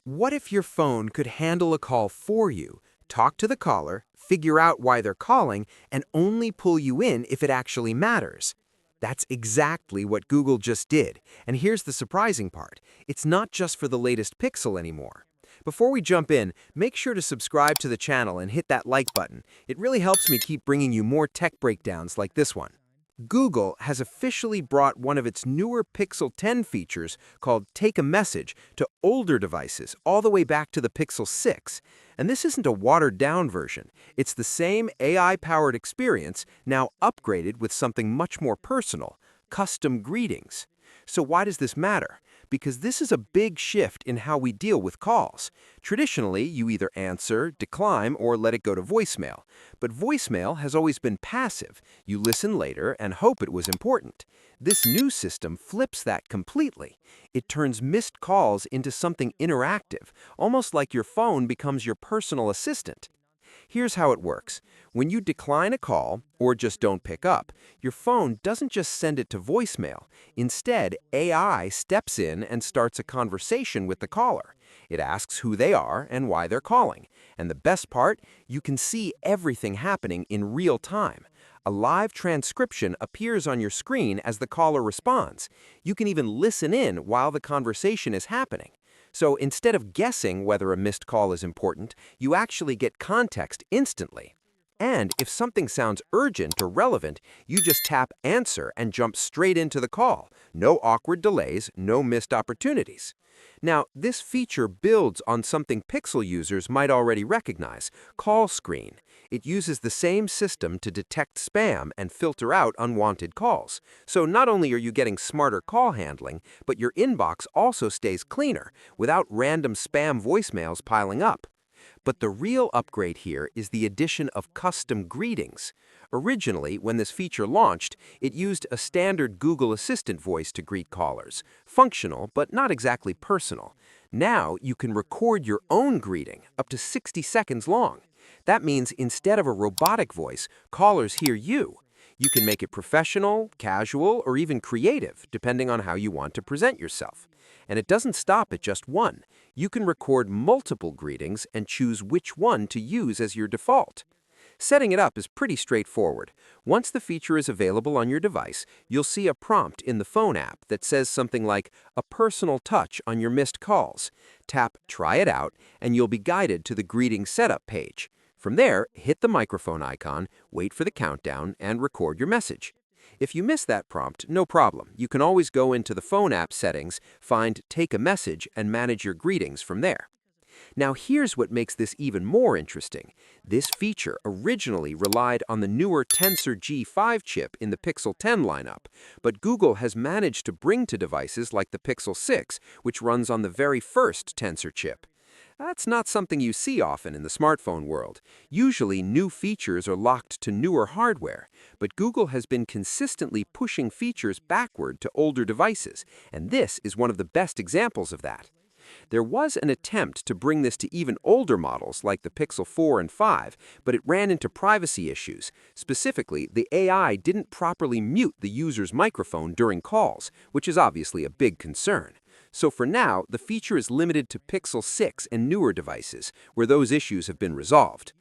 What if your phone could handle a call for you, talk to the caller, figure out why they're calling, and only pull you in if it actually matters? That's exactly what Google just did. And here's the surprising part. It's not just for the latest Pixel anymore. Before we jump in, make sure to subscribe to the channel and hit that like button. It really helps me keep bringing you more tech breakdowns like this one. Google has officially brought one of its newer Pixel 10 features called Take a Message to older devices all the way back to the Pixel 6. And this isn't a watered-down version. It's the same AI-powered experience, now upgraded with something much more personal, custom greetings. So why does this matter? Because this is a big shift in how we deal with calls. Traditionally, you either answer, decline, or let it go to voicemail. But voicemail has always been passive. You listen later and hope it was important. This new system flips that completely. It turns missed calls into something interactive, almost like your phone becomes your personal assistant. Here's how it works. When you decline a call, or just don't pick up, your phone doesn't just send it to voicemail. Instead, AI steps in and starts a conversation with the caller. It asks who they are and why they're calling. And the best part, you can see everything happening in real time. A live transcription appears on your screen as the caller responds. You can even listen in while the conversation is happening. So instead of guessing whether a missed call is important, you actually get context instantly. And if something sounds urgent or relevant, you just tap Answer and jump straight into the call. No awkward delays, no missed opportunities. Now, this feature builds on something Pixel users might already recognize, Call Screen. It uses the same system to detect spam and filter out unwanted calls. So not only are you getting smarter call handling, but your inbox also stays cleaner, without random spam voicemails piling up. But the real upgrade here is the addition of custom greetings. Originally, when this feature launched, it used a standard Google Assistant voice to greet callers, functional but not exactly personal. Now you can record your own greeting, up to 60 seconds long. That means instead of a robotic voice, callers hear you. You can make it professional, casual, or even creative, depending on how you want to present yourself. And it doesn't stop at just one. You can record multiple greetings and choose which one to use as your default. Setting it up is pretty straightforward. Once the feature is available on your device, you'll see a prompt in the phone app that says something like, "A personal touch on your missed calls." Tap Try it out, and you'll be guided to the greeting setup page. From there, hit the microphone icon, wait for the countdown, and record your message. If you miss that prompt, no problem. You can always go into the phone app settings, find Take a Message, and manage your greetings from there. Now here's what makes this even more interesting. This feature originally relied on the newer Tensor G5 chip in the Pixel 10 lineup, but Google has managed to bring to devices like the Pixel 6, which runs on the very first Tensor chip. That's not something you see often in the smartphone world. Usually, new features are locked to newer hardware, but Google has been consistently pushing features backward to older devices, and this is one of the best examples of that. There was an attempt to bring this to even older models like the Pixel 4 and 5, but it ran into privacy issues. Specifically, the AI didn't properly mute the user's microphone during calls, which is obviously a big concern. So for now, the feature is limited to Pixel 6 and newer devices, where those issues have been resolved.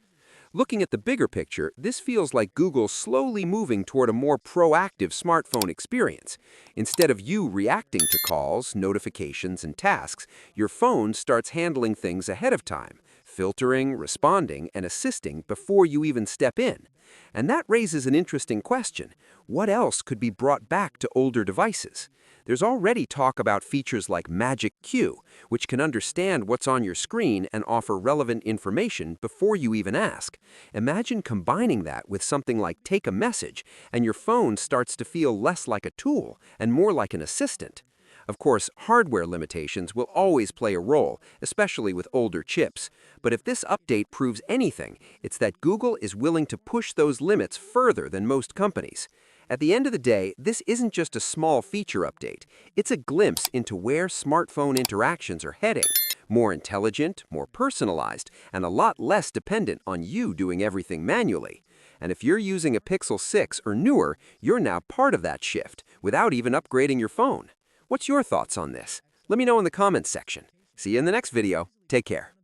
Looking at the bigger picture, this feels like Google slowly moving toward a more proactive smartphone experience. Instead of you reacting to calls, notifications, and tasks, your phone starts handling things ahead of time, filtering, responding, and assisting before you even step in. And that raises an interesting question. What else could be brought back to older devices? There's already talk about features like Magic Cue, which can understand what's on your screen and offer relevant information before you even ask. Imagine combining that with something like Take a Message, and your phone starts to feel less like a tool and more like an assistant. Of course, hardware limitations will always play a role, especially with older chips. But if this update proves anything, it's that Google is willing to push those limits further than most companies. At the end of the day, this isn't just a small feature update. It's a glimpse into where smartphone interactions are heading. More intelligent, more personalized, and a lot less dependent on you doing everything manually. And if you're using a Pixel 6 or newer, you're now part of that shift without even upgrading your phone. What's your thoughts on this? Let me know in the comments section. See you in the next video. Take care.